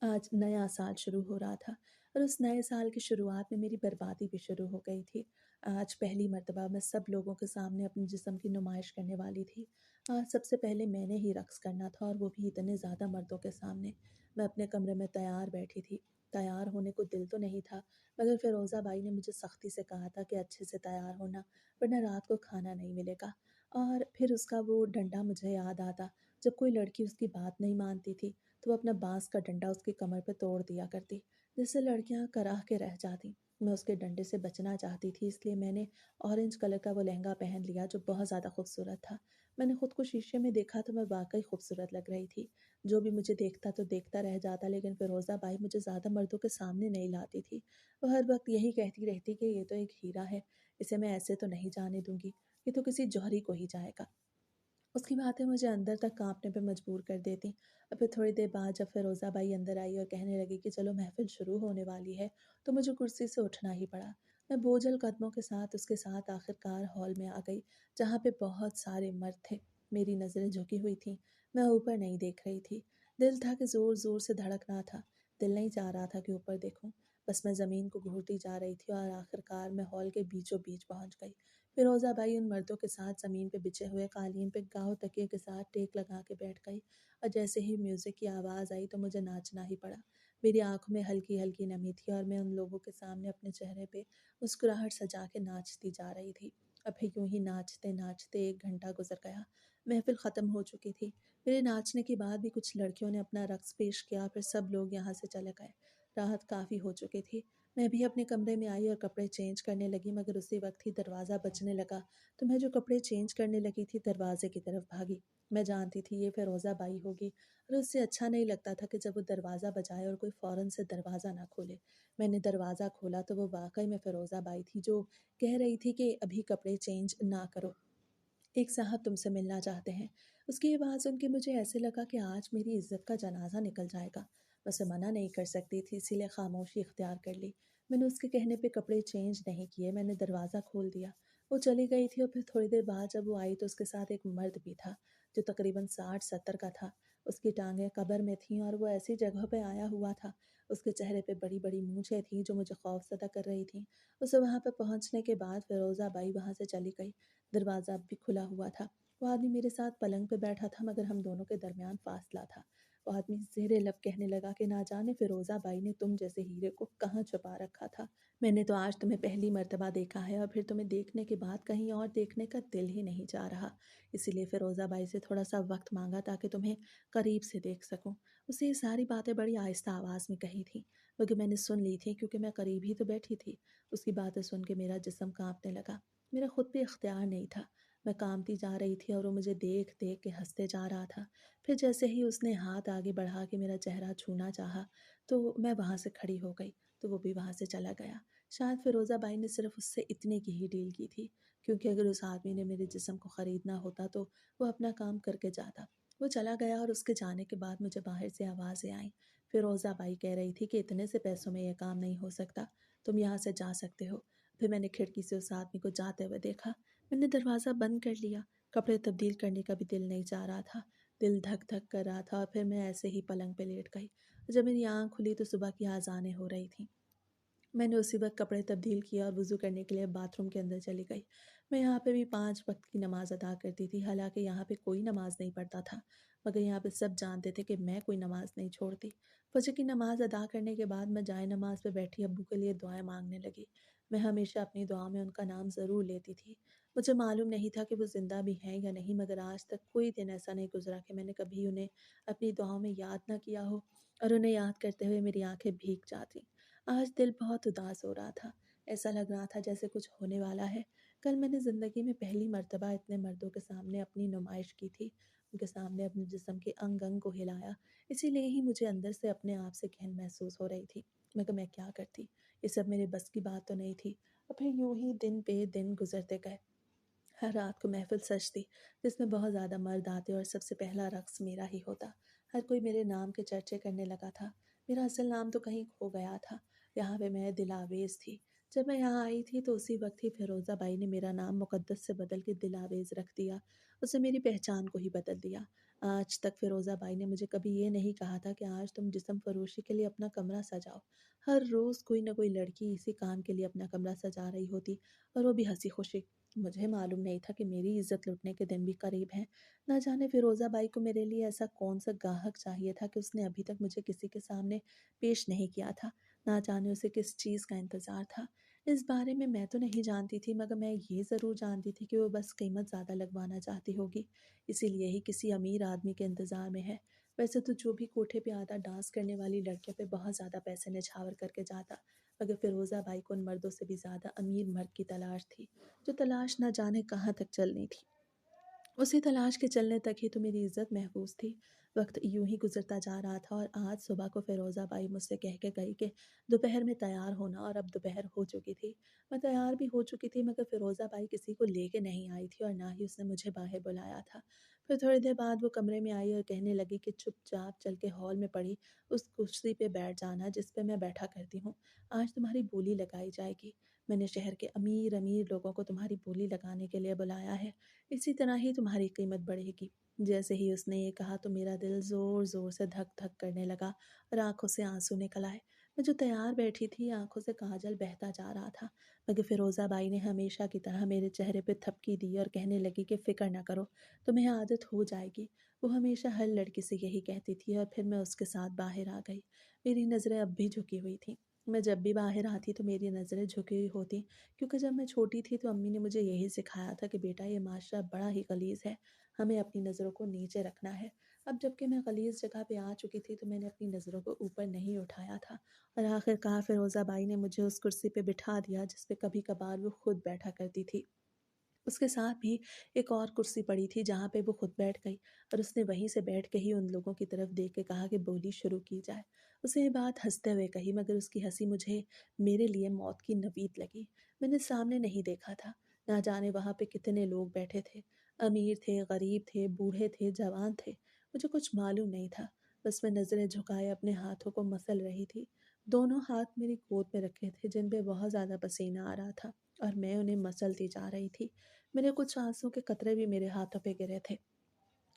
आज नया साल शुरू हो रहा था और उस नए साल की शुरुआत में मेरी बर्बादी भी शुरू हो गई थी। आज पहली मर्तबा मैं सब लोगों के सामने अपने जिस्म की नुमाइश करने वाली थी। आज सबसे पहले मैंने ही रक़्स करना था और वो भी इतने ज़्यादा मर्दों के सामने। मैं अपने कमरे में तैयार बैठी थी। तैयार होने को दिल तो नहीं था, मगर फ़िरोज़ा बाई ने मुझे सख्ती से कहा था कि अच्छे से तैयार होना, वरना रात को खाना नहीं मिलेगा। और फिर उसका वो डंडा मुझे याद आता, जब कोई लड़की उसकी बात नहीं मानती थी तो वो अपना बाँस का डंडा उसकी कमर पे तोड़ दिया करती, जिससे लड़कियाँ कराह के रह जातीं। मैं उसके डंडे से बचना चाहती थी, इसलिए मैंने ऑरेंज कलर का वो लहंगा पहन लिया जो बहुत ज़्यादा खूबसूरत था। मैंने खुद को शीशे में देखा तो मैं वाक़ई खूबसूरत लग रही थी। जो भी मुझे देखता तो देखता रह जाता, लेकिन फ़िरोज़ा बाई मुझे ज़्यादा मर्दों के सामने नहीं लाती थी। वो हर वक़्त यही कहती रहती कि ये तो एक हीरा है, इसे मैं ऐसे तो नहीं जाने दूँगी, ये तो किसी जौहरी को ही जाएगा। उसकी बातें मुझे अंदर तक काँपने पे मजबूर कर देतीं। और फिर थोड़ी देर बाद जब फ़िरोज़ा बाई अंदर आई और कहने लगी कि चलो महफ़िल शुरू होने वाली है, तो मुझे कुर्सी से उठना ही पड़ा। मैं बोझल कदमों के साथ उसके साथ आखिरकार हॉल में आ गई, जहाँ पे बहुत सारे मर्द थे। मेरी नज़रें झुकी हुई थीं, मैं ऊपर नहीं देख रही थी। दिल था कि ज़ोर-ज़ोर से धड़क रहा था, दिल नहीं चाह रहा था कि ऊपर देखूँ। बस मैं ज़मीन को घूरती जा रही थी और आखिरकार मैं हॉल के बीचों-बीच पहुँच गई। फ़िरोज़ा बाई उन मर्दों के साथ ज़मीन पे बिछे हुए कालीन पे गाँव तकिए के साथ टेक लगा के बैठ गई और जैसे ही म्यूज़िक की आवाज़ आई तो मुझे नाचना ही पड़ा। मेरी आँखों में हल्की-हल्की नमी थी और मैं उन लोगों के सामने अपने चेहरे पे मुस्कुराहट सजा के नाचती जा रही थी। अब फिर यूँ ही नाचते-नाचते 1 घंटा गुज़र गया। महफ़िल ख़त्म हो चुकी थी। मेरे नाचने के बाद भी कुछ लड़कियों ने अपना रक़्स पेश किया, फिर सब लोग यहाँ से चले गए। रात काफ़ी हो चुकी थी। मैं भी अपने कमरे में आई और कपड़े चेंज करने लगी, मगर उसी वक्त ही दरवाज़ा बजने लगा, तो मैं जो कपड़े चेंज करने लगी थी दरवाज़े की तरफ भागी। मैं जानती थी ये फ़िरोज़ा बाई होगी और उससे अच्छा नहीं लगता था कि जब वो दरवाज़ा बजाए और कोई फ़ौरन से दरवाज़ा ना खोले। मैंने दरवाज़ा खोला तो वो वाक़ई में फ़िरोज़ा बाई थी, जो कह रही थी कि अभी कपड़े चेंज ना करो, एक साहब तुमसे मिलना चाहते हैं। उसकी ये बात सुन के मुझे ऐसे लगा कि आज मेरी इज़्ज़त का जनाज़ा निकल जाएगा। मैं उसे मना नहीं कर सकती थी, इसीलिए खामोशी इख्तियार कर ली। मैंने उसके कहने पे कपड़े चेंज नहीं किए, मैंने दरवाज़ा खोल दिया। वो चली गई थी और फिर थोड़ी देर बाद जब वो आई तो उसके साथ एक मर्द भी था, जो तकरीबन 60-70 का था। उसकी टाँगें कब्र में थीं और वो ऐसी जगह पे आया हुआ था। उसके चेहरे पे बड़ी-बड़ी मूँछें थीं जो मुझे खौफ़ज़दा कर रही थीं। उसे वहाँ पे पहुँचने के बाद फ़िरोज़ा बाई वहाँ से चली गई। दरवाज़ा अब भी खुला हुआ था। वो आदमी मेरे साथ पलंग पे बैठा था, मगर हम दोनों के दरमियान फ़ासला था। वो आदमी ज़ेरे लब कहने लगा कि ना जाने फ़िरोज़ा बाई ने तुम जैसे हीरे को कहाँ छुपा रखा था। मैंने तो आज तुम्हें पहली मर्तबा देखा है और फिर तुम्हें देखने के बाद कहीं और देखने का दिल ही नहीं चाह रहा। इसीलिए फ़िरोज़ा बाई से थोड़ा-सा वक़्त माँगा ताकि तुम्हें करीब से देख सकूँ। उससे ये सारी बातें बड़ी आहिस्ता आवाज़ में कही थी। क्योंकि मैंने सुन ली थी, क्योंकि मैं करीब ही तो बैठी थी। उसकी बातें सुन के मेरा जिस्म काँपने लगा। मेरा खुद पे इख्तियार नहीं था। मैं काँपती जा रही थी और वो मुझे देख-देख के हँसते जा रहा था। फिर जैसे ही उसने हाथ आगे बढ़ा के मेरा चेहरा छूना चाहा, तो मैं वहाँ से खड़ी हो गई, तो वो भी वहाँ से चला गया। शायद फ़िरोज़ा बाई ने सिर्फ़ उससे इतने की ही डील की थी, क्योंकि अगर उस आदमी ने मेरे जिस्म को ख़रीदना होता तो वो अपना काम करके जाता। वो चला गया और उसके जाने के बाद मुझे बाहर से आवाज़ें आईं। फ़िरोज़ा बाई कह रही थी कि इतने से पैसों में ये काम नहीं हो सकता, तुम यहाँ से जा सकते हो। फिर मैंने खिड़की से उस आदमी को जाते हुए देखा। मैंने दरवाज़ा बंद कर लिया। कपड़े तब्दील करने का भी दिल नहीं चाह रहा था। दिल धक-धक कर रहा था और फिर मैं ऐसे ही पलंग पे लेट गई। जब मेरी आँख खुली तो सुबह की आज़ानें हो रही थीं। मैंने उसी वक़्त कपड़े तब्दील किए और वुज़ू करने के लिए बाथरूम के अंदर चली गई। मैं यहाँ पे भी 5 वक़्त की नमाज़ अदा करती थी, हालाँकि यहाँ पे कोई नमाज़ नहीं पढ़ता था, मगर यहाँ पे सब जानते थे कि मैं कोई नमाज़ नहीं छोड़ती। फ़जर की नमाज़ अदा करने के बाद मैं जाए नमाज़ पे बैठी अब्बू के लिए दुआएँ माँगने लगी। मैं हमेशा अपनी दुआ में उनका नाम ज़रूर लेती थी। मुझे मालूम नहीं था कि वो ज़िंदा भी हैं या नहीं, मगर आज तक कोई दिन ऐसा नहीं गुज़रा कि मैंने कभी उन्हें अपनी दुआओं में याद ना किया हो और उन्हें याद करते हुए मेरी आँखें भीग जातीं। आज दिल बहुत उदास हो रहा था। ऐसा लग रहा था जैसे कुछ होने वाला है। कल मैंने ज़िंदगी में पहली मर्तबा इतने मर्दों के सामने अपनी नुमाइश की थी। उनके सामने अपने जिस्म के अंग-अंग को हिलाया। इसीलिए ही मुझे अंदर से अपने आप से घिन महसूस हो रही थी। मगर मैं क्या करती? ये सब मेरे बस की बात तो नहीं थी। और फिर यूँ ही दिन पे दिन गुज़रते गए। हर रात को महफ़िल सजती, जिसमें बहुत ज़्यादा मर्द आते और सबसे पहला रक़्स मेरा ही होता। हर कोई मेरे नाम के चर्चे करने लगा था। मेरा असल नाम तो कहीं खो गया था। यहाँ पे मैं दिलावेज़ थी। जब मैं यहाँ आई थी तो उसी वक़्त ही फ़िरोज़ा बाई ने मेरा नाम मुक़द्दस से बदल के दिलावेज़ रख दिया। उसने मेरी पहचान को ही बदल दिया। आज तक फ़िरोज़ा बाई ने मुझे कभी ये नहीं कहा था कि आज तुम जिस्म फ़रोशी के लिए अपना कमरा सजाओ। हर रोज़ कोई न कोई लड़की इसी काम के लिए अपना कमरा सजा रही होती, और वो भी हँसी-खुशी। मुझे मालूम नहीं था कि मेरी इज़्ज़त लुटने के दिन भी करीब हैं। ना जाने फ़िरोज़ा बाई को मेरे लिए ऐसा कौन-सा गाहक चाहिए था कि उसने अभी तक मुझे किसी के सामने पेश नहीं किया था। ना जाने उसे किस चीज़ का इंतज़ार था। इस बारे में मैं तो नहीं जानती थी, मगर मैं ये ज़रूर जानती थी कि वो बस कीमत ज़्यादा लगवाना चाहती होगी। इसीलिए ही किसी अमीर आदमी के इंतज़ार में है। वैसे तो जो भी कोठे पे आता डांस करने वाली लड़कियों पे बहुत ज़्यादा पैसे निछावर करके जाता, मगर फ़िरोज़ा बाई को उन मर्दों से भी ज़्यादा अमीर मर्द की तलाश थी। जो तलाश ना जाने कहाँ तक चलनी थी। उसी तलाश के चलने तक ही तो मेरी इज़्ज़त महफूज़ थी। वक़्त यूँ ही गुज़रता जा रहा था और आज सुबह को फ़िरोज़ा बाई मुझसे कह के गई कि दोपहर में तैयार होना, और अब दोपहर हो चुकी थी। मैं तैयार भी हो चुकी थी, मगर फ़िरोज़ा बाई किसी को लेके नहीं आई थी और ना ही उसने मुझे बाहर बुलाया था। फिर थोड़ी देर बाद वो कमरे में आई और कहने लगी कि चुपचाप चल के हॉल में पड़ी उस कुर्सी पे बैठ जाना जिस पे मैं बैठा करती हूँ। आज तुम्हारी बोली लगाई जाएगी। मैंने शहर के अमीर-अमीर लोगों को तुम्हारी बोली लगाने के लिए बुलाया है। इसी तरह ही तुम्हारी कीमत बढ़ेगी। जैसे ही उसने ये कहा तो मेरा दिल ज़ोर-ज़ोर से धक-धक करने लगा और आँखों से आँसू निकल आए। मैं जो तैयार बैठी थी, आँखों से काजल बहता जा रहा था। मगर फ़िरोज़ा बाई ने हमेशा की तरह मेरे चेहरे पे थपकी दी और कहने लगी कि फ़िक्र ना करो, तुम्हें आदत हो जाएगी। वो हमेशा हर लड़की से यही कहती थी और फिर मैं उसके साथ बाहर आ गई। मेरी नज़रें अब भी झुकी हुई थीं। मैं जब भी बाहर आती तो मेरी नज़रें झुकी हुई होती, क्योंकि जब मैं छोटी थी तो अम्मी ने मुझे यही सिखाया था कि बेटा, ये माशरा बड़ा ही गलीज़ है, हमें अपनी नज़रों को नीचे रखना है। अब जबकि मैं गलीज़ जगह पे आ चुकी थी तो मैंने अपनी नज़रों को ऊपर नहीं उठाया था, और आखिरकार फ़िरोज़ा बाई ने मुझे उस कुर्सी पे बिठा दिया जिस पे कभी-कभार वो खुद बैठा करती थी। उसके साथ भी एक और कुर्सी पड़ी थी जहाँ पे वो खुद बैठ गई, और उसने वहीं से बैठ के ही उन लोगों की तरफ देख के कहा कि बोली शुरू की जाए। उसने ये बात हँसते हुए कही, मगर उसकी हँसी मुझे मेरे लिए मौत की नवीद लगी। मैंने सामने नहीं देखा था। ना जाने वहाँ पे कितने लोग बैठे थे। अमीर थे, गरीब थे, बूढ़े थे, जवान थे। मुझे कुछ मालूम नहीं था। बस मैं नज़रें झुकाए अपने हाथों को मसल रही थी। दोनों हाथ मेरी गोद में रखे थे जिन पे बहुत ज़्यादा पसीना आ रहा था, और मैं उन्हें मसलती जा रही थी। मेरे कुछ आँसू के कतरे भी मेरे हाथों पे गिरे थे।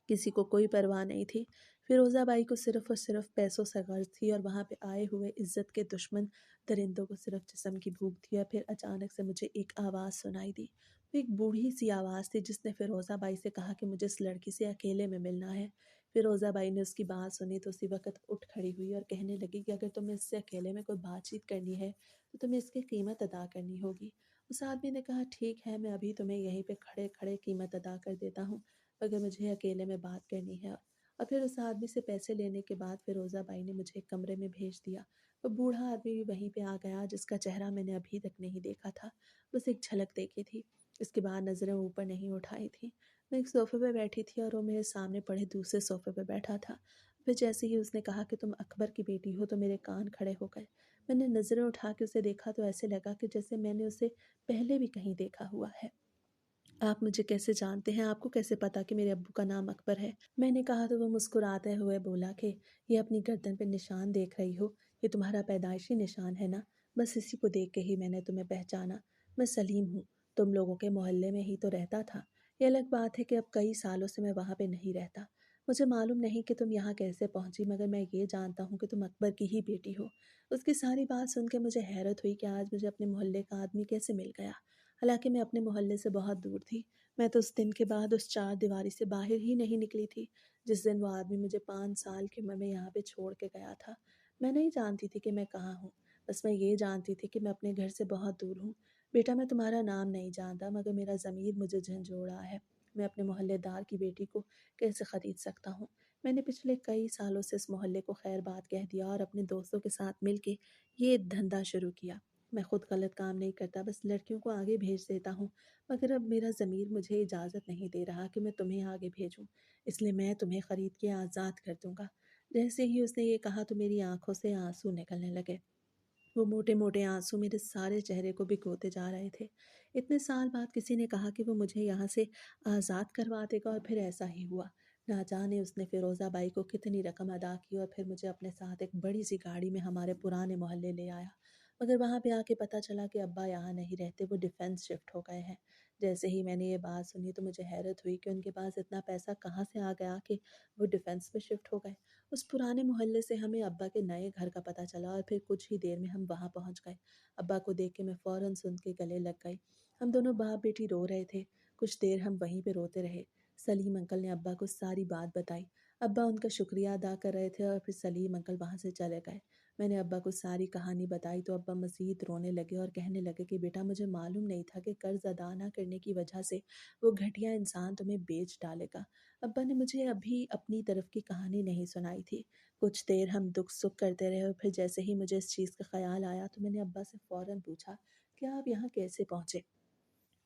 किसी को कोई परवाह नहीं थी। फ़िरोज़ा बाई को सिर्फ़ और सिर्फ़ पैसों से गर्ज़ थी, और वहाँ पे आए हुए इज़्ज़त के दुश्मन दरिंदों को सिर्फ़ जिस्म की भूख थी। और फिर अचानक से मुझे एक आवाज़ सुनाई दी। वो एक बूढ़ी-सी आवाज़ थी जिसने फ़िरोज़ा बाई से कहा कि मुझे इस लड़की से अकेले में मिलना है। फ़िरोज़ा बाई ने उसकी बात सुनी तो उसी वक़्त उठ खड़ी हुई और कहने लगी कि अगर तुम्हें इससे अकेले में कोई बातचीत करनी है, तो तुम्हें इसकी कीमत अदा करनी होगी। उस आदमी ने कहा, ठीक है, मैं अभी तुम्हें यहीं पे खड़े-खड़े कीमत अदा कर देता हूँ, मगर मुझे अकेले में बात करनी है। और फिर उस आदमी से पैसे लेने के बाद फ़िरोज़ा बाई ने मुझे एक कमरे में भेज दिया। वो बूढ़ा आदमी भी वहीं पे आ गया जिसका चेहरा मैंने अभी तक नहीं देखा था, बस एक झलक देखी थी। इसके बाद नज़रें ऊपर नहीं उठाई थी। मैं एक सोफ़े पे बैठी थी और वो मेरे सामने पड़े दूसरे सोफ़े पे बैठा था। फिर जैसे ही उसने कहा कि तुम अकबर की बेटी हो तो मेरे कान खड़े हो गए। मैंने नज़रें उठा के उसे देखा तो ऐसे लगा कि जैसे मैंने उसे पहले भी कहीं देखा हुआ है। आप मुझे कैसे जानते हैं? आपको कैसे पता कि मेरे अब्बू का नाम अकबर है? मैंने कहा तो वो मुस्कुराते हुए बोला कि ये अपनी गर्दन पे निशान देख रही हो, ये तुम्हारा पैदाइशी निशान है ना? बस इसी को देख के ही मैंने तुम्हें पहचाना। मैं सलीम हूँ, तुम लोगों के मोहल्ले में ही तो रहता था। ये अलग बात है कि अब कई सालों से मैं वहाँ पे नहीं रहता। मुझे मालूम नहीं कि तुम यहाँ कैसे पहुँची, मगर मैं ये जानता हूँ कि तुम अकबर की ही बेटी हो। उसकी सारी बात सुन के मुझे हैरत हुई कि आज मुझे अपने मोहल्ले का आदमी कैसे मिल गया। हालाँकि मैं अपने मोहल्ले से बहुत दूर थी। मैं तो उस दिन के बाद उस चारदीवारी से बाहर ही नहीं निकली थी, जिस दिन वो आदमी मुझे 5 साल की उम्र में यहाँ पे छोड़ के गया था। मैं नहीं जानती थी कि मैं कहाँ हूँ, बस मैं ये जानती थी कि मैं अपने घर से बहुत दूर हूँ। बेटा, मैं तुम्हारा नाम नहीं जानता, मगर मेरा ज़मीर मुझे झंझोड़ा है। मैं अपने मोहल्लेदार की बेटी को कैसे खरीद सकता हूँ? मैंने पिछले कई सालों से इस मोहल्ले को खैर-बात कह दिया और अपने दोस्तों के साथ मिल के ये धंधा शुरू किया। मैं खुद गलत काम नहीं करता, बस लड़कियों को आगे भेज देता हूँ। मगर अब मेरा ज़मीर मुझे इजाज़त नहीं दे रहा कि मैं तुम्हें आगे भेजूँ, इसलिए मैं तुम्हें ख़रीद के आज़ाद कर दूँगा। जैसे ही उसने ये कहा तो मेरी आँखों से आँसू निकलने लगे। वो मोटे-मोटे आँसू मेरे सारे चेहरे को भिगोते जा रहे थे। इतने साल बाद किसी ने कहा कि वो मुझे यहाँ से आज़ाद करवा देगा और फिर ऐसा ही हुआ। ना जाने उसने फ़िरोज़ा बाई को कितनी रकम अदा की और फिर मुझे अपने साथ एक बड़ी-सी गाड़ी में हमारे पुराने मोहल्ले ले आया। मगर वहाँ पे आके पता चला कि अब्बा यहाँ नहीं रहते, वो डिफेंस शिफ्ट हो गए हैं। जैसे ही मैंने ये बात सुनी तो मुझे हैरत हुई कि उनके पास इतना पैसा कहाँ से आ गया कि वो डिफेंस में शिफ्ट हो गए। उस पुराने मोहल्ले से हमें अब्बा के नए घर का पता चला और फिर कुछ ही देर में हम वहाँ पहुँच गए। अब्बा को देख के मैं फ़ौरन से उनके गले लग गई। हम दोनों बाप-बेटी रो रहे थे। कुछ देर हम वहीं पे रोते रहे। सलीम अंकल ने अब्बा को सारी बात बताई। अब्बा उनका शुक्रिया अदा कर रहे थे और फिर सलीम अंकल वहाँ से चले गए। मैंने अब्बा को सारी कहानी बताई तो अब्बा मज़ीद रोने लगे और कहने लगे कि बेटा, मुझे मालूम नहीं था कि कर्ज़ अदा ना करने की वजह से वो घटिया इंसान तुम्हें बेच डालेगा। अब्बा ने मुझे अभी अपनी तरफ की कहानी नहीं सुनाई थी। कुछ देर हम दुख-सुख करते रहे और फिर जैसे ही मुझे इस चीज़ का ख़्याल आया तो मैंने अब्बा से फ़ौरन पूछा कि आप यहाँ कैसे पहुँचे?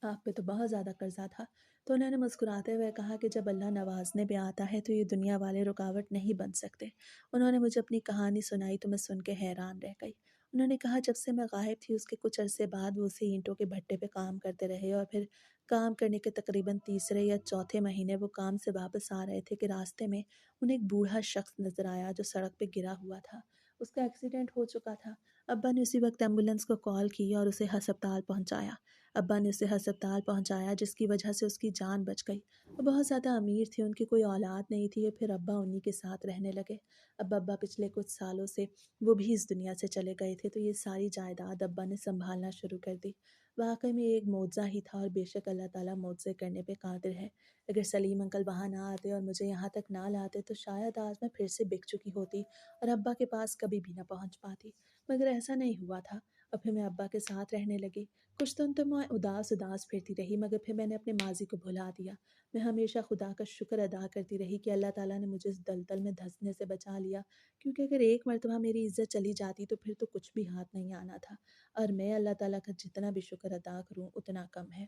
आप पे तो बहुत ज़्यादा कर्ज़ा था। तो उन्होंने मुस्कुराते हुए कहा कि जब अल्लाह नवाज़ने पे आता है तो ये दुनिया वाले रुकावट नहीं बन सकते। उन्होंने मुझे अपनी कहानी सुनाई तो मैं सुन के हैरान रह गई। उन्होंने कहा जब से मैं गायब थी उसके कुछ अरसे बाद वो उसी ईंटों के भट्टे पे काम करते रहे और फिर काम करने के तकरीबन तीसरे या चौथे महीने वो काम से वापस आ रहे थे कि रास्ते में उन्हें एक बूढ़ा शख्स नज़र आया जो सड़क पे गिरा हुआ था। उसका एक्सीडेंट हो चुका था। अब्बा ने उसी वक़्त एम्बुलेंस को कॉल की और उसे अस्पताल पहुँचाया। अब्बा ने उसे अस्पताल पहुँचाया जिसकी वजह से उसकी जान बच गई। वो बहुत ज़्यादा अमीर थे, उनकी कोई औलाद नहीं थी और फिर अब्बा उन्हीं के साथ रहने लगे। अब अब्बा पिछले कुछ सालों से वो भी इस दुनिया से चले गए थे तो ये सारी जायदाद अब्बा ने सँभालना शुरू कर दी। वाक़ई में ये एक मौज़ा ही था और बेशक अल्लाह ताला मौज़े करने पे क़ादिर है। अगर सलीम अंकल वहाँ ना आते और मुझे यहाँ तक ना लाते तो शायद आज मैं फिर से बिक चुकी होती और अब्बा के पास कभी भी ना पहुँच पाती। मगर ऐसा नहीं हुआ था और फिर मैं अब्बा के साथ रहने लगी। कुछ दिन तो मैं उदास-उदास फिरती रही मगर फिर मैंने अपने माज़ी को भुला दिया। मैं हमेशा खुदा का शुक्र अदा करती रही कि अल्लाह ताला ने मुझे इस दलदल में धँसने से बचा लिया, क्योंकि अगर एक मर्तबा मेरी इज़्ज़त चली जाती तो फिर तो कुछ भी हाथ नहीं आना था और मैं अल्लाह ताला का जितना भी शुक्र अदा करूँ उतना कम है।